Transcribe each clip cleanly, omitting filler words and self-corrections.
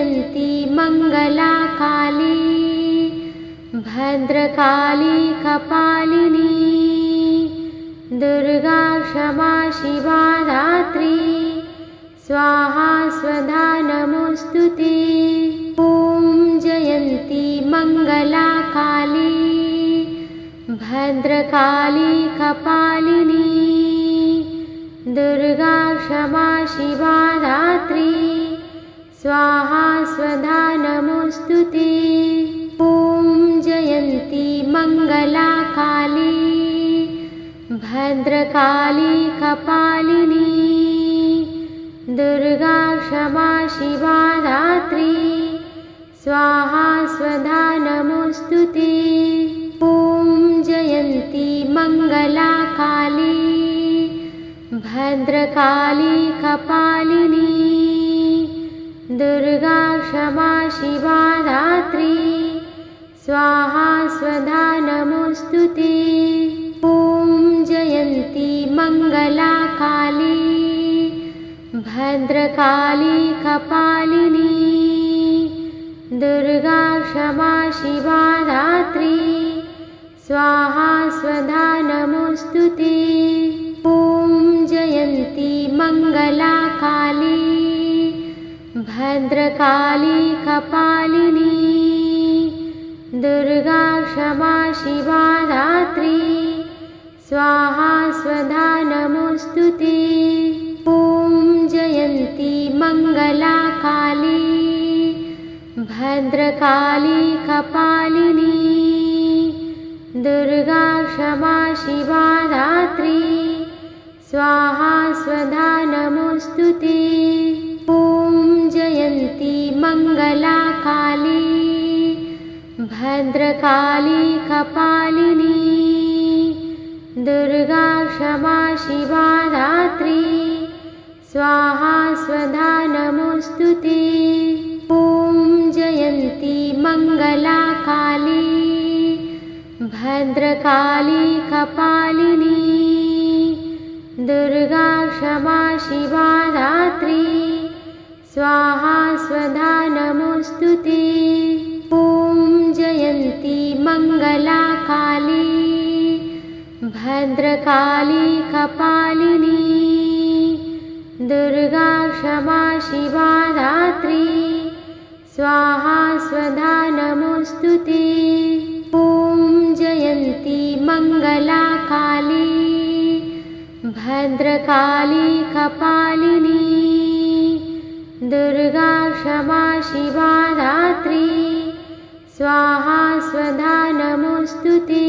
जयन्ती मङ्गला काली भद्रकाली कपालिनी दुर्गा क्षमा शिवा धात्री स्वाहा स्वधा नमोऽस्तुते। ॐ जयन्ती मङ्गला काली भद्रकाली कपालिनी दुर्गा क्षमा शिवा धात्री स्वाहा स्वधा नमोऽस्तुते। ॐ जयन्ती मङ्गला काली भद्रकाली कपालिनी दुर्गा क्षमा शिवा धात्री स्वाहा स्वधा नमोऽस्तुते। ॐ जयन्ती मङ्गला काली भद्रकाली कपालिनी दुर्गा क्षमा शिवा धात्री स्वाहा स्वधा नमोऽस्तुते। ॐ जयन्ती मङ्गला काली भद्रकाली कपालिनी दुर्गा क्षमा शिवा धात्री स्वाहा स्वधा नमोऽस्तुते। ॐ जयन्ती मङ्गला काली भद्रकाली कपालिनी दुर्गा क्षमा शिवा धात्री स्वाहा स्वधा नमोऽस्तुते। ॐ जयन्ती मङ्गला काली भद्रकाली कपालिनी दुर्गा क्षमा शिवा धात्री स्वाहा स्वधा नमोऽस्तुते। ॐ जयन्ती मङ्गला काली भद्रकाली कपालिनी दुर्गा क्षमा शिवा धात्री स्वाहा स्वधा नमोऽस्तुते। ॐ जयन्ती मङ्गला काली भद्रकाली कपालिनी दुर्गा क्षमा शिवा धात्री स्वाहा स्वधा नमोऽस्तुते। ॐ जयन्ती मङ्गला काली भद्रकाली कपालिनी दुर्गा क्षमा शिवा धात्री स्वाहा स्वधा नमोऽस्तुते। ॐ जयन्ती मङ्गला काली भद्रकाली कपालिनी दुर्गा क्षमा शिवा धात्री स्वाहा स्वधा नमोऽस्तुते।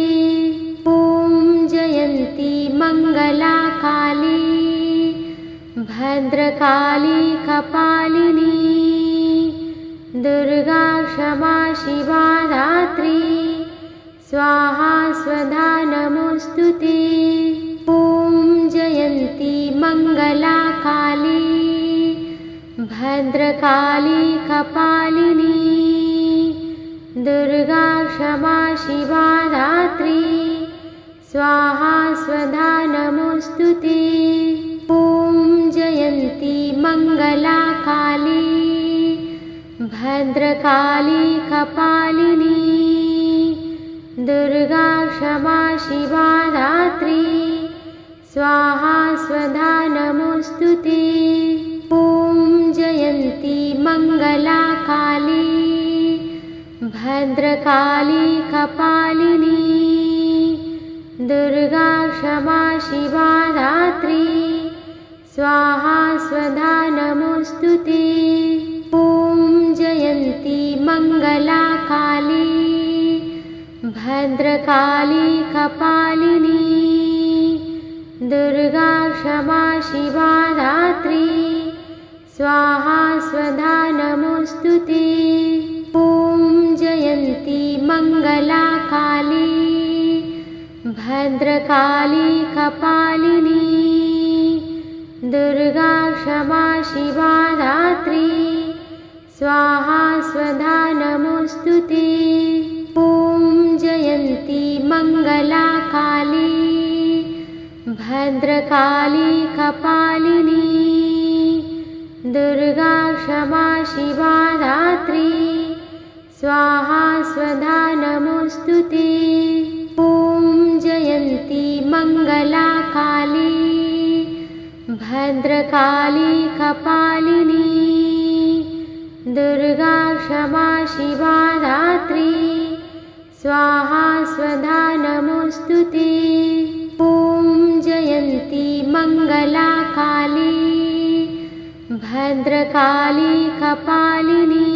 ॐ जयन्ती मङ्गला काली भद्रकाली कपालिनी दुर्गा क्षमा शिवा धात्री स्वाहा स्वधा नमोऽस्तुते। ॐ जयन्ती मङ्गला काली भद्रकाली कपालिनी दुर्गा क्षमा शिवा धात्री स्वाहा स्वधा नमोऽस्तुते। ॐ जयन्ती मङ्गला काली भद्रकाली कपालिनी दुर्गा क्षमा शिवा धात्री स्वाहा स्वधा नमोऽस्तुते। ॐ जयन्ती मङ्गला काली भद्रकाली कपालिनी दुर्गा क्षमा शिवा धात्री स्वाहा स्वधा नमोऽस्तुते। ॐ जयन्ती मङ्गला काली भद्रकाली कपालिनी दुर्गा क्षमा शिवा धात्री स्वाहा स्वधा नमोऽस्तुते। ॐ जयन्ती मङ्गला काली भद्रकाली कपालिनी दुर्गा क्षमा शिवा धात्री स्वाहा स्वधा नमोऽस्तुते। ॐ जयन्ती मङ्गला काली भद्रकाली कपालिनी दुर्गा क्षमा शिवा धात्री स्वाहा स्वधा नमोऽस्तुते। ॐ जयन्ती मङ्गला काली भद्रकाली कपालिनी दुर्गा क्षमा शिवा धात्री स्वाहा स्वधा नमोऽस्तुते। ॐ जयन्ती मङ्गला काली भद्रकाली कपालिनी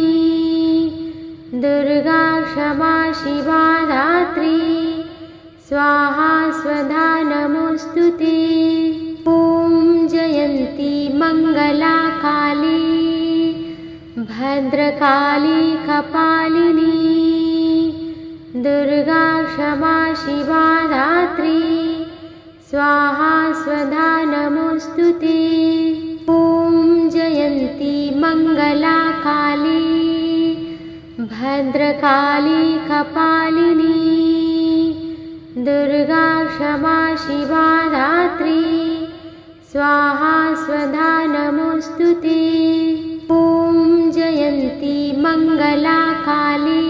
दुर्गा क्षमा शिवा धात्री स्वाहा स्वधा नमोऽस्तुते। ॐ जयन्ती मङ्गला काली भद्रकाली कपालिनी दुर्गा क्षमा शिवा धात्री स्वाहा स्वधा नमोऽस्तुते। ॐ जयन्ती मङ्गला काली भद्रकाली कपालिनी दुर्गा क्षमा शिवा धात्री स्वाहा स्वधा नमोऽस्तुते। ॐ जयन्ती मङ्गला काली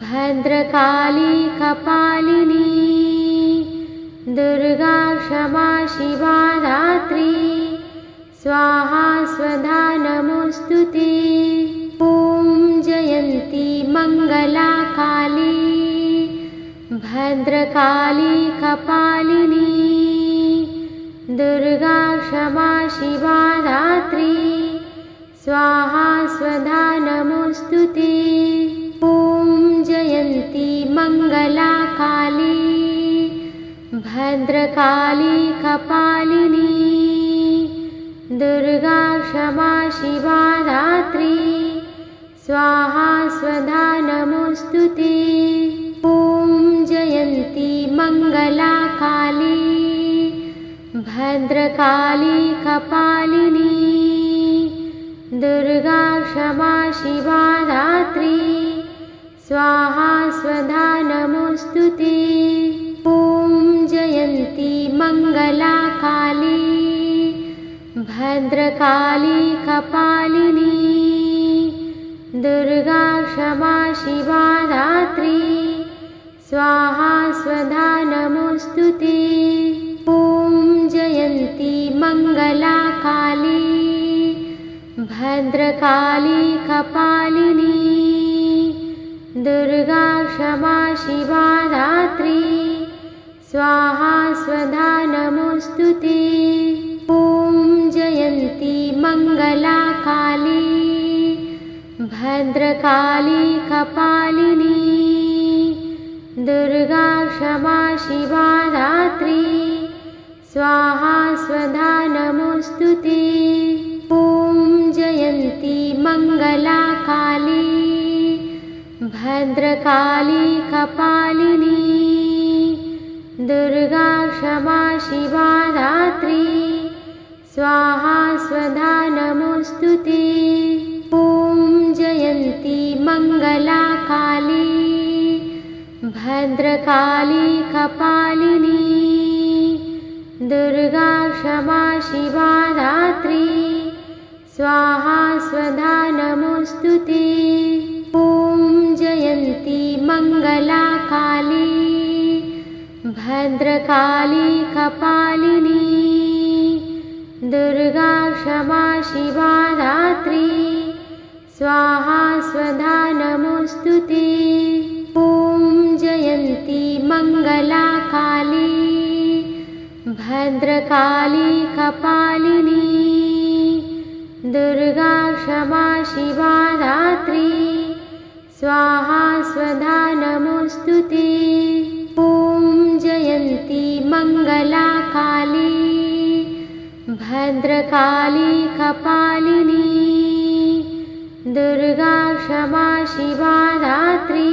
भद्रकाली कपालिनी दुर्गा क्षमा शिवा धात्री स्वाहा स्वधा नमोऽस्तुते। ॐ जयन्ती मङ्गला काली भद्रकाली कपालिनी दुर्गा क्षमा शिवा धात्री स्वाहा स्वधा नमोऽस्तुते। ॐ जयन्ती मङ्गला काली भद्रकाली कपालिनी दुर्गा क्षमा शिवा धात्री स्वाहा स्वधा नमोऽस्तुते। ॐ जयन्ती मङ्गला काली भद्रकाली कपालिनी दुर्गा क्षमा शिवा धात्री स्वाहा स्वधा नमोऽस्तुते। ॐ जयन्ती मङ्गला काली भद्रकाली कपालिनी दुर्गा क्षमा शिवा धात्री स्वाहा स्वधा नमोऽस्तुते। ॐ जयन्ती मङ्गला काली भद्रकाली कपालिनी दुर्गा क्षमा शिवा धात्री स्वाहा स्वधा नमोऽस्तुते। ॐ जयन्ती मङ्गला काली भद्रकाली कपालिनी दुर्गा क्षमा शिवा धात्री स्वाहा स्वधा नमोऽस्तुते। ॐ जयन्ती मङ्गला काली भद्रकाली कपालिनी दुर्गा क्षमा शिवा धात्री स्वाहा स्वधा नमोऽस्तुते। ॐ जयन्ती मङ्गला काली भद्रकाली कपालिनी दुर्गा क्षमा शिवा धात्री स्वाहा स्वधा नमोऽस्तुते। ॐ जयन्ती मङ्गला काली भद्रकाली कपालिनी दुर्गा क्षमा शिवा धात्री स्वाहा स्वधा नमोऽस्तुते। ॐ जयन्ती मङ्गला काली भद्रकाली कपालिनी दुर्गा क्षमा शिवा धात्री स्वाहा स्वधा नमोऽस्तुते। ॐ जयन्ती मङ्गला काली भद्रकाली कपालिनी दुर्गा क्षमा शिवा धात्री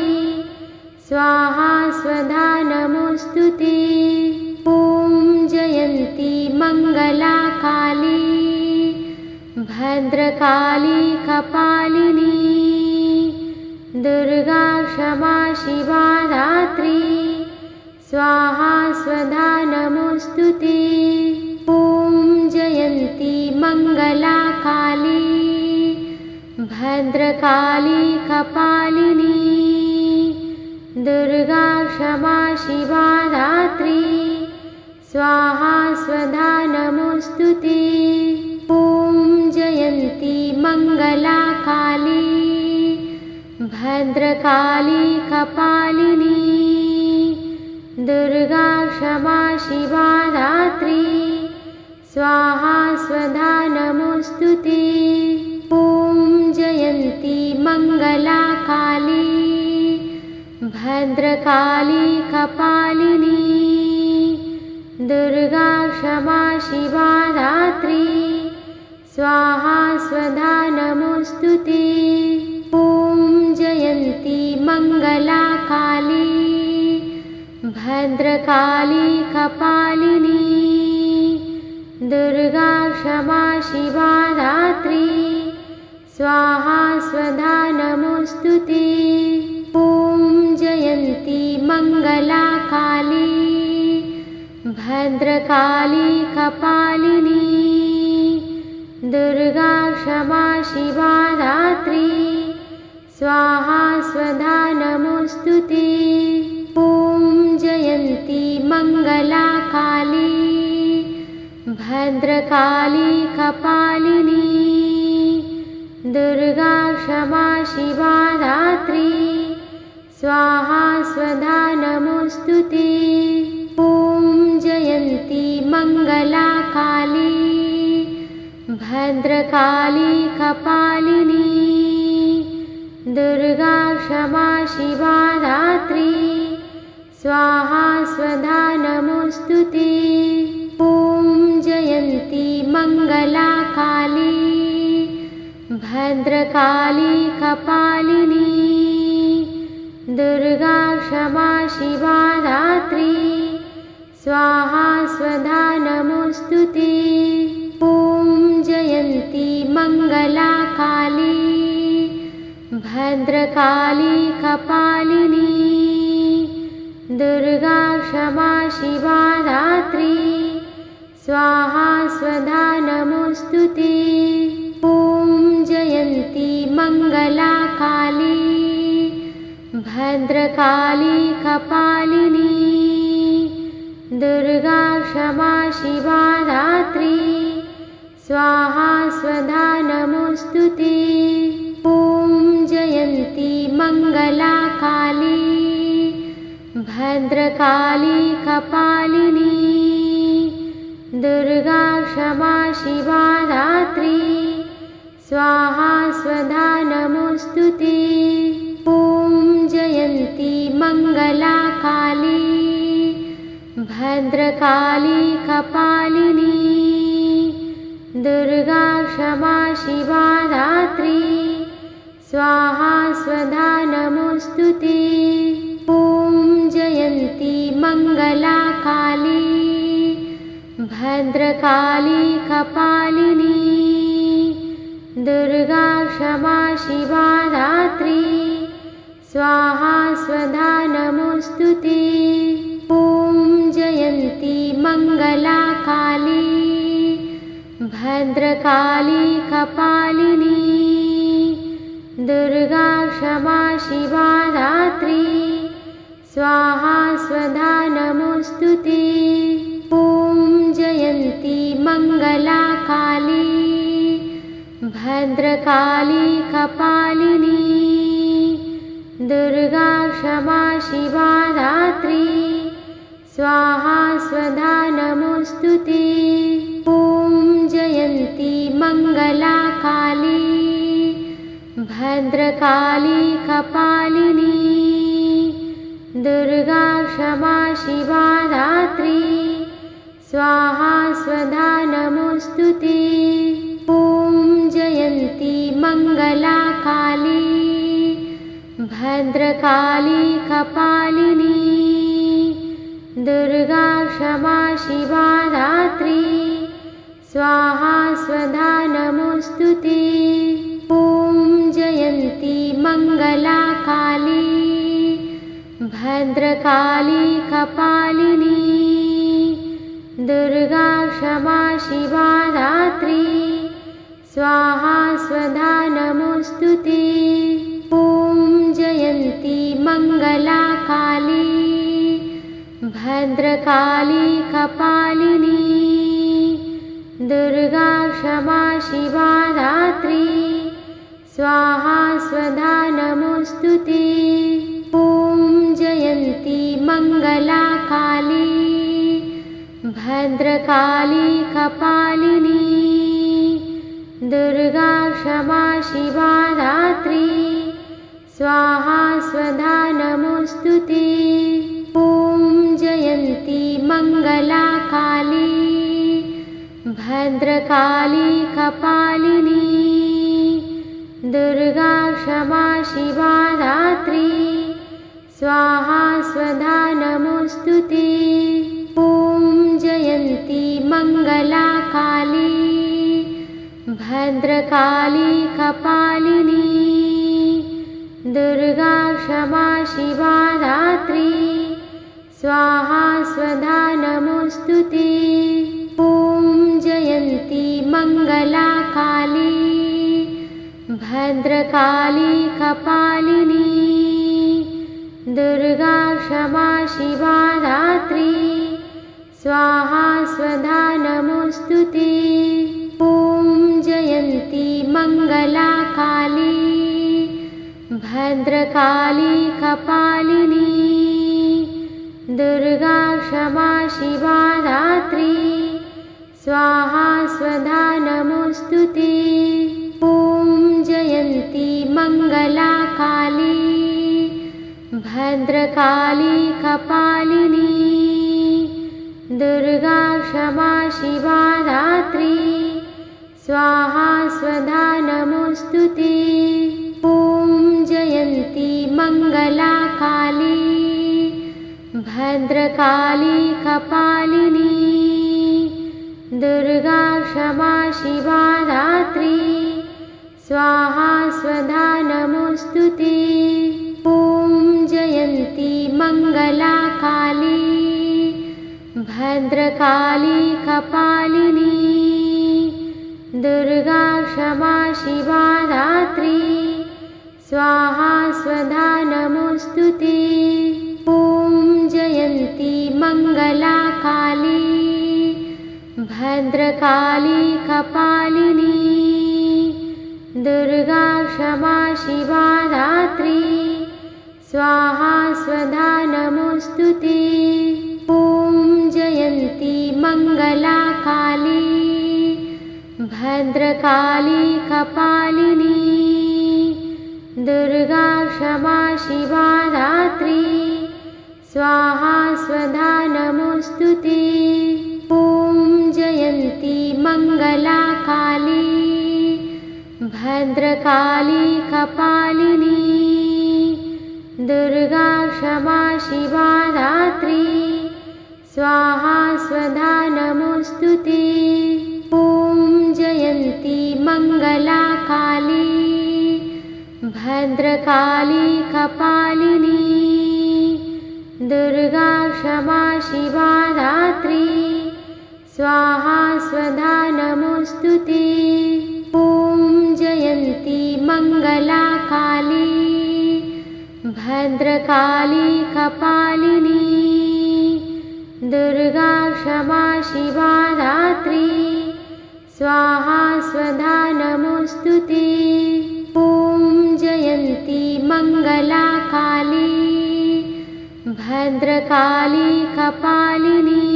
स्वाहा स्वधा नमोऽस्तुते। ॐ जयन्ती मङ्गला काली भद्रकाली कपालिनी दुर्गा क्षमा शिवा धात्री स्वाहा स्वधा नमोऽस्तुते। ॐ जयन्ती मङ्गला काली भद्रकाली कपालिनी दुर्गा क्षमा शिवा धात्री स्वाहा स्वधा नमोऽस्तुते। ॐ जयन्ती मङ्गला काली भद्रकाली कपालिनी दुर्गा क्षमा शिवा धात्री स्वाहा स्वधा नमोऽस्तुते। ॐ जयन्ती मङ्गला काली भद्रकाली कपालिनी दुर्गा क्षमा शिवा धात्री स्वाहा स्वधा नमोऽस्तुते। ॐ जयन्ती मङ्गला काली भद्रकाली कपालिनी दुर्गा क्षमा शिवा धात्री स्वाहा स्वधा नमोऽस्तुते। ॐ जयन्ती मङ्गला काली भद्रकाली कपालिनी दुर्गा क्षमा शिवा धात्री स्वाहा स्वधा नमोऽस्तुते। ॐ जयन्ती मङ्गला काली भद्रकाली कपालिनी दुर्गा क्षमा शिवा धात्री स्वाहा स्वधा नमोऽस्तुते। ॐ जयन्ती मङ्गला काली भद्रकाली कपालिनी दुर्गा क्षमा शिवा धात्री स्वाहा स्वधा नमोऽस्तुते। ॐ जयन्ती मङ्गला काली भद्रकाली कपालिनी दुर्गा क्षमा शिवा धात्री स्वाहा स्वधा नमोऽस्तुते। ॐ जयन्ती मङ्गला काली भद्रकाली कपालिनी दुर्गा क्षमा शिवा धात्री स्वाहा स्वधा नमोऽस्तुते। ॐ जयन्ती मङ्गला काली भद्रकाली कपालिनी दुर्गा क्षमा शिवा धात्री स्वाहा स्वधा नमोऽस्तुते। ॐ जयन्ती मङ्गला काली भद्रकाली कपालिनी दुर्गा क्षमा शिवा धात्री स्वाहा स्वधा नमोऽस्तुते। ॐ जयन्ती मङ्गला काली भद्रकाली कपालिनी दुर्गा क्षमा शिवा धात्री स्वाहा स्वधा नमोऽस्तुते। ॐ जयन्ती मङ्गला काली भद्रकाली कपालिनी दुर्गा क्षमा शिवा धात्री स्वाहा स्वधा नमोऽस्तुते। ॐ जयन्ती मङ्गला काली भद्रकाली कपालिनी दुर्गा क्षमा शिवा धात्री स्वाहा स्वधा नमोऽस्तुते। ॐ जयन्ती मङ्गला काली भद्रकाली कपालिनी दुर्गा क्षमा शिवा धात्री स्वाहा स्वधा नमोऽस्तुते। ॐ जयन्ती मङ्गला काली भद्रकाली कपालिनी दुर्गा क्षमा शिवा धात्री स्वाहा स्वधा नमोऽस्तुते। ॐ जयन्ती मङ्गला काली भद्रकाली कपालिनी दुर्गा क्षमा शिवा धात्री स्वाहा स्वधा नमोऽस्तुते। ॐ जयन्ती मङ्गला काली भद्रकाली कपालिनी दुर्गा क्षमा शिवा धात्री स्वाहा स्वधा नमोऽस्तुते। ॐ जयन्ती मङ्गला काली भद्रकाली कपालिनी दुर्गा क्षमा शिवा धात्री स्वाहा स्वधा नमोऽस्तुते। ॐ जयन्ती मङ्गला काली भद्रकाली कपालिनी दुर्गा क्षमा शिवा धात्री स्वाहा स्वधा नमोऽस्तुते। ॐ जयन्ती मङ्गला काली भद्रकाली कपालिनी दुर्गा क्षमा शिवा धात्री स्वाहा स्वधा नमोऽस्तुते। ॐ जयन्ती मङ्गला काली भद्रकाली कपालिनी दुर्गा क्षमा शिवा धात्री स्वाहा स्वधा नमोऽस्तुते। ॐ जयन्ती मङ्गला काली भद्रकाली कपालिनी दुर्गा क्षमा शिवा धात्री स्वाहा स्वधा नमोऽस्तुते। ॐ जयन्ती मङ्गला काली भद्रकाली कपालिनी दुर्गा क्षमा शिवा धात्री स्वाहा स्वधा नमोऽस्तुते। ॐ जयन्ती मङ्गला काली भद्रकाली कपालिनी दुर्गा क्षमा शिवा धात्री स्वाहा स्वधा नमोऽस्तुते। ॐ जयन्ती मङ्गला काली भद्रकाली कपालिनी दुर्गा क्षमा शिवा धात्री स्वाहा स्वधा नमोऽस्तुते। ॐ जयन्ती मङ्गला काली भद्रकाली कपालिनी दुर्गा क्षमा शिवा धात्री स्वाहा स्वधा नमोऽस्तुते। ॐ जयन्ती मङ्गला काली भद्रकाली कपालिनी दुर्गा क्षमा शिवा धात्री स्वाहा स्वधा नमोऽस्तुते। ॐ जयन्ती मङ्गला काली भद्रकाली कपालिनी दुर्गा क्षमा शिवा धात्री स्वाहा स्वधा नमोऽस्तुते। ॐ जयन्ती मङ्गला काली भद्रकाली कपालिनी दुर्गा क्षमा शिवा धात्री स्वाहा स्वधा नमोऽस्तुते। ॐ जयन्ती मङ्गला काली भद्रकाली कपालिनी दुर्गा क्षमा शिवा धात्री स्वाहा स्वधा नमोऽस्तुते। ॐ जयन्ती मङ्गला काली भद्रकाली कपालिनी दुर्गा क्षमा शिवा धात्री स्वाहा स्वधा नमोऽस्तुते। ॐ जयन्ती मङ्गला काली भद्रकाली कपालिनी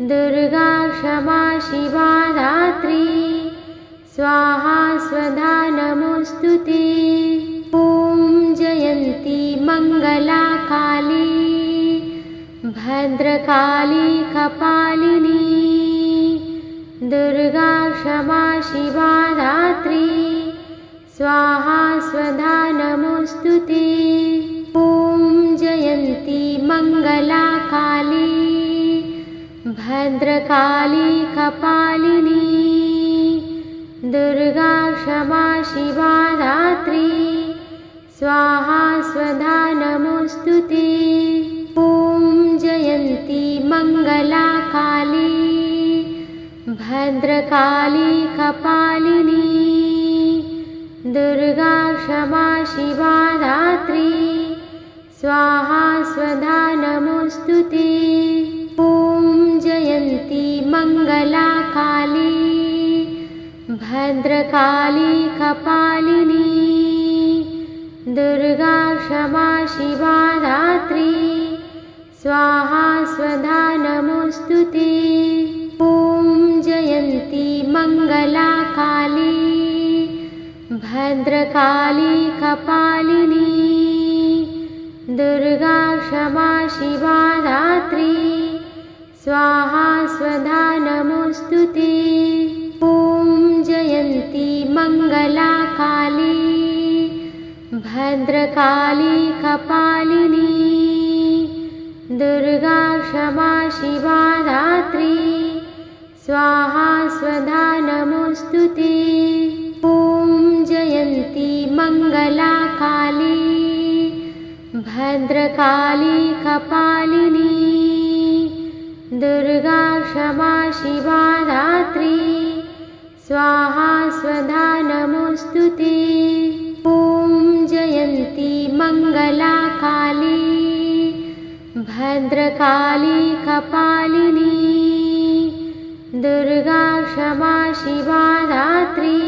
दुर्गा क्षमा शिवा धात्री स्वाहा स्वधा नमोऽस्तुते। ॐ जयन्ती मङ्गला काली भद्रकाली कपालिनी दुर्गा क्षमा शिवा धात्री स्वाहा स्वधा नमोऽस्तुते। ॐ जयन्ती मङ्गला काली भद्रकाली कपालिनी दुर्गा क्षमा शिवा धात्री स्वाहा स्वधा नमोऽस्तुते। ॐ जयन्ती जयन्ती मङ्गला काली भद्रकाली कपालिनी दुर्गा क्षमा शिवा धात्री स्वाहा स्वधा नमोऽस्तुते। ॐ जयन्ती मङ्गला काली भद्रकाली कपालिनी दुर्गा क्षमा शिवा धात्री स्वाहा स्वधा नमोऽस्तुते। ॐ जयन्ती मङ्गला काली भद्रकाली कपालिनी दुर्गा क्षमा शिवा धात्री स्वाहा स्वधा नमोऽस्तुते। ॐ जयन्ती मङ्गला काली भद्रकाली कपालिनी दुर्गा क्षमा शिवा धात्री स्वाहा स्वधा नमोऽस्तुते। ॐ जयन्ती मङ्गला काली भद्रकाली कपालिनी दुर्गा क्षमा शिवा धात्री स्वाहा स्वधा नमोऽस्तुते। ॐ जयन्ती मङ्गला काली भद्रकाली कपालिनी दुर्गा क्षमा शिवा धात्री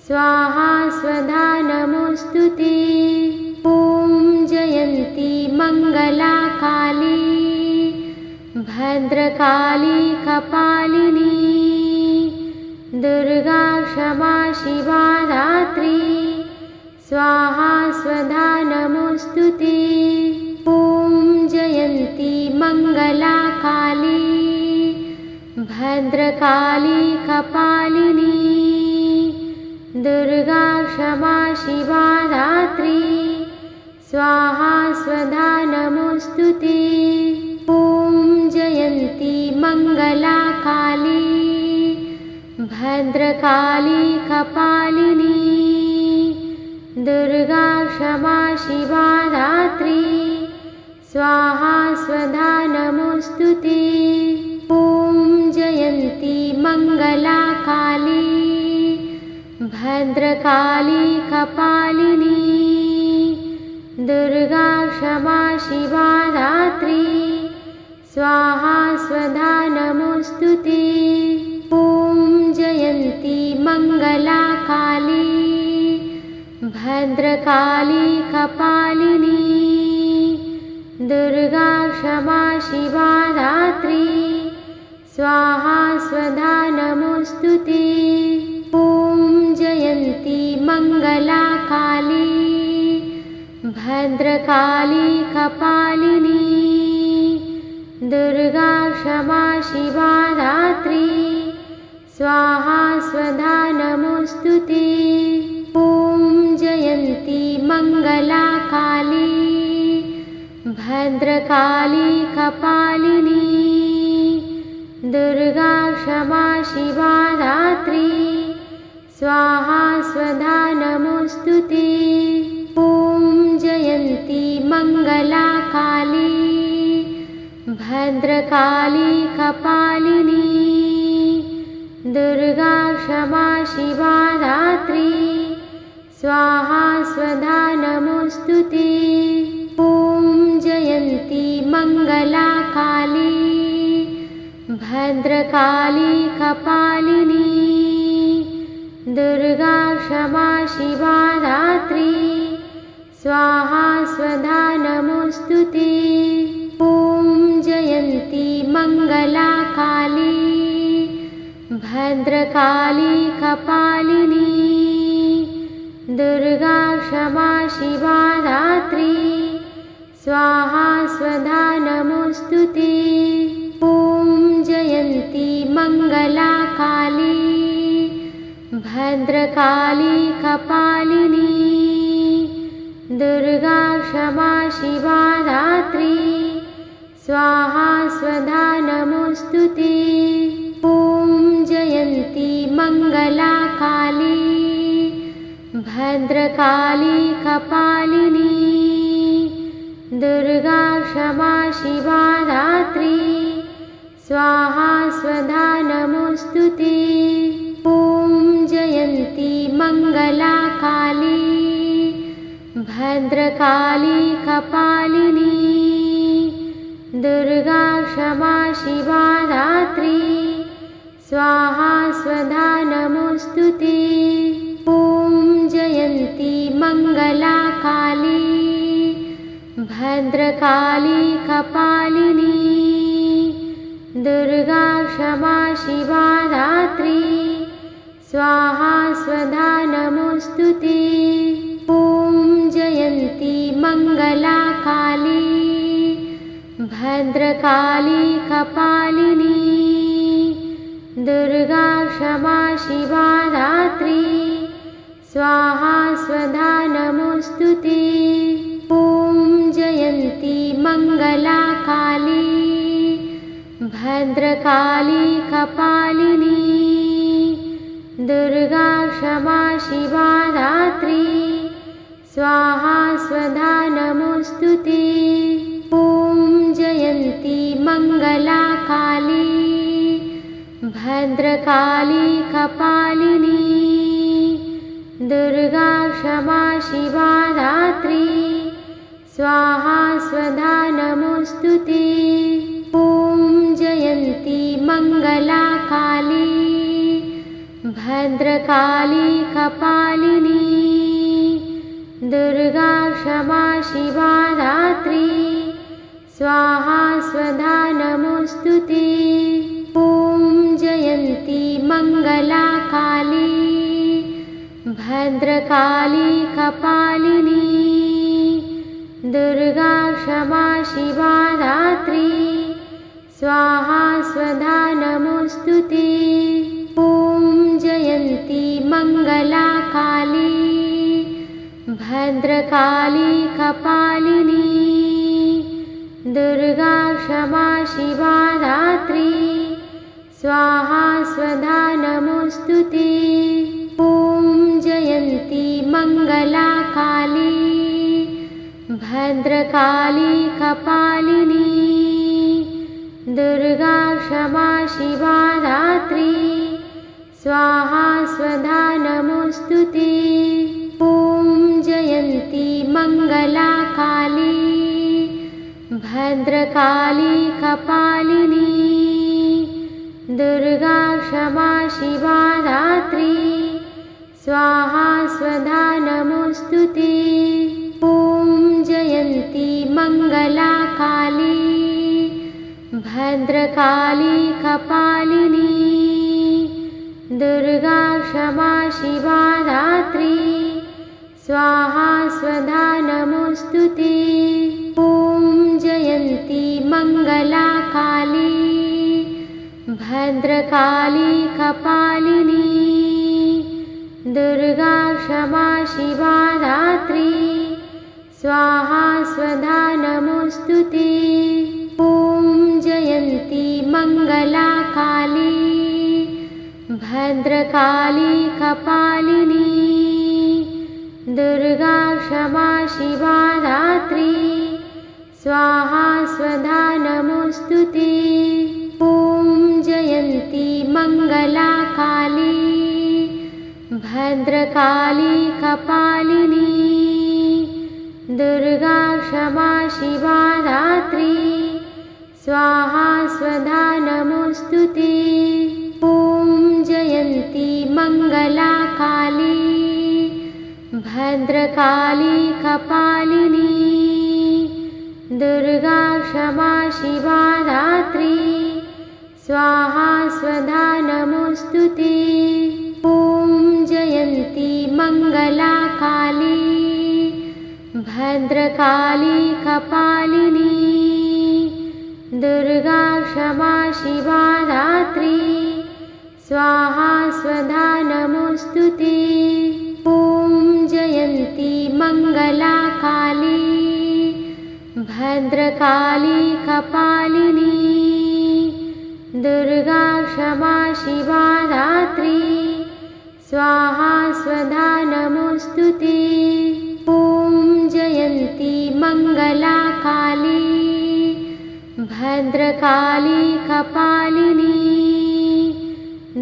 स्वाहा स्वधा नमोऽस्तुते। ॐ जयन्ती मङ्गला काली भद्रकाली कपालिनी दुर्गा क्षमा शिवा धात्री स्वाहा स्वधा नमोऽस्तुते। ॐ जयन्ती मङ्गला काली भद्रकाली कपालिनी दुर्गा क्षमा शिवा धात्री स्वाहा स्वधा नमोऽस्तुते। ॐ जयन्ती मङ्गला काली भद्रकाली कपालिनी दुर्गा क्षमा शिवा धात्री स्वाहा स्वधा नमोऽस्तुते। ॐ जयन्ती मङ्गला काली भद्रकाली कपालिनी दुर्गा क्षमा शिवा धात्री स्वाहा स्वधा नमोऽस्तुते। ॐ जयन्ती मङ्गला काली भद्रकाली कपालिनी दुर्गा क्षमा शिवा धात्री स्वाहा स्वधा नमोऽस्तुते। ॐ जयन्ती मङ्गला काली भद्रकाली कपालिनी दुर्गा क्षमा शिवा धात्री स्वाहा स्वधा नमोऽस्तुते। ॐ जयन्ती मङ्गला काली भद्रकाली कपालिनी दुर्गा क्षमा शिवा धात्री स्वाहा स्वधा नमोऽस्तुते। ॐ जयन्ती मङ्गला काली भद्रकाली कपालिनी दुर्गा क्षमा शिवा धात्री स्वाहा स्वधा नमोऽस्तुते। ॐ जयन्ती मङ्गला काली भद्रकाली कपालिनी दुर्गा क्षमा शिवा धात्री स्वाहा स्वधा नमोऽस्तुते। ॐ जयन्ती मङ्गला काली भद्रकाली कपालिनी दुर्गा क्षमा शिवा धात्री स्वाहा स्वधा नमोऽस्तुते। ॐ जयन्ती मङ्गला काली भद्रकाली कपालिनी दुर्गा क्षमा शिवा धात्री स्वाहा स्वधा नमोऽस्तुते। ॐ जयन्ती मङ्गला काली भद्रकाली कपालिनी दुर्गा क्षमा शिवा धात्री स्वाहा स्वधा नमोऽस्तुते। ॐ जयन्ती मङ्गला काली भद्रकाली कपालिनी दुर्गा क्षमा शिवा धात्री स्वाहा स्वधा नमोऽस्तुते। ॐ जयन्ती मङ्गला काली भद्रकाली कपालिनी दुर्गा क्षमा शिवा धात्री स्वाहा स्वधा नमोऽस्तुते। ॐ जयन्ती मङ्गला काली भद्रकाली कपालिनी दुर्गा क्षमा शिवा धात्री स्वाहा स्वधा नमोऽस्तुते। ॐ जयन्ती मङ्गला काली भद्रकाली कपालिनी दुर्गा क्षमा शिवा धात्री स्वाहा स्वधा नमोऽस्तुते। ॐ जयन्ती मङ्गला काली भद्रकाली कपालिनी दुर्गा क्षमा शिवा धात्री स्वाहा स्वधा नमोऽस्तुते। ॐ जयन्ती मङ्गला काली भद्रकाली कपालिनी दुर्गा क्षमा शिवा धात्री स्वाहा स्वधा नमोऽस्तुते। ॐ जयन्ती मङ्गला काली भद्रकाली कपालिनी दुर्गा क्षमा शिवा धात्री स्वाहा स्वधा नमोऽस्तुते। ॐ जयन्ती मङ्गला काली भद्रकाली कपालिनी दुर्गा क्षमा शिवा धात्री स्वाहा स्वधा नमोऽस्तुते। ॐ जयन्ती मङ्गला काली भद्रकाली कपालिनी दुर्गा क्षमा शिवा धात्री स्वाहा स्वधा नमोऽस्तुते। ॐ जयन्ती मङ्गला काली भद्रकाली कपालिनी दुर्गा क्षमा शिवा धात्री स्वाहा स्वधा नमोऽस्तुते। ॐ जयन्ती मङ्गला काली भद्रकाली कपालिनी दुर्गा क्षमा शिवा धात्री स्वाहा स्वधा नमोऽस्तुते। ॐ जयन्ती मङ्गला काली भद्रकाली कपालिनी दुर्गा क्षमा शिवा धात्री स्वाहा स्वधा नमोऽस्तुते। ॐ जयन्ती मङ्गला काली भद्रकाली कपालिनी दुर्गा क्षमा शिवा धात्री स्वाहा स्वधा नमोऽस्तुते। ॐ जयन्ती मङ्गला काली भद्रकाली कपालिनी दुर्गा क्षमा शिवा धात्री स्वाहा स्वधा नमोऽस्तुते। ॐ जयन्ती मङ्गला काली भद्रकाली कपालिनी दुर्गा क्षमा शिवा धात्री स्वाहा स्वधा नमोऽस्तुते। ॐ जयन्ती मङ्गला काली भद्रकाली कपालिनी दुर्गा क्षमा शिवा धात्री स्वाहा स्वधा नमोऽस्तुते। ॐ जयन्ती मङ्गला काली भद्रकाली कपालिनी दुर्गा क्षमा शिवा धात्री स्वाहा स्वधा नमोऽस्तुते। ॐ जयन्ती मङ्गला भद्रकाली कपालिनी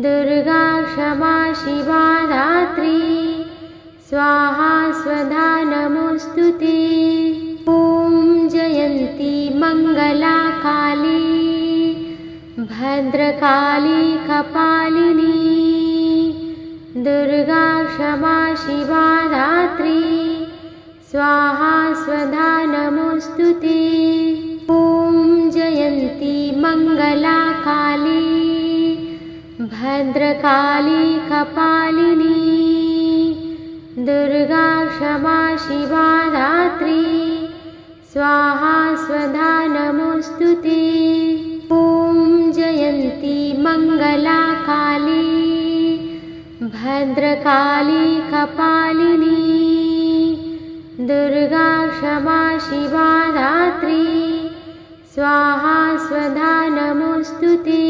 दुर्गा क्षमा शिवा धात्री स्वाहा स्वधा नमोस्तुते। ॐ जयन्ती मंगला काली भद्रकाली कपालिनी दुर्गा क्षमा शिवा धात्री स्वाहा स्वधा नमोस्तुते। ॐ जयन्ती मंगला काली भद्रकाली कपालिनी दुर्गा क्षमा शिवा धात्री स्वाहा स्वधा नमोस्तुते। ॐ जयन्ती मंगला काली भद्रकाली कपालिनी दुर्गा क्षमा शिवा धात्री स्वाहा स्वधा नमोस्तुते।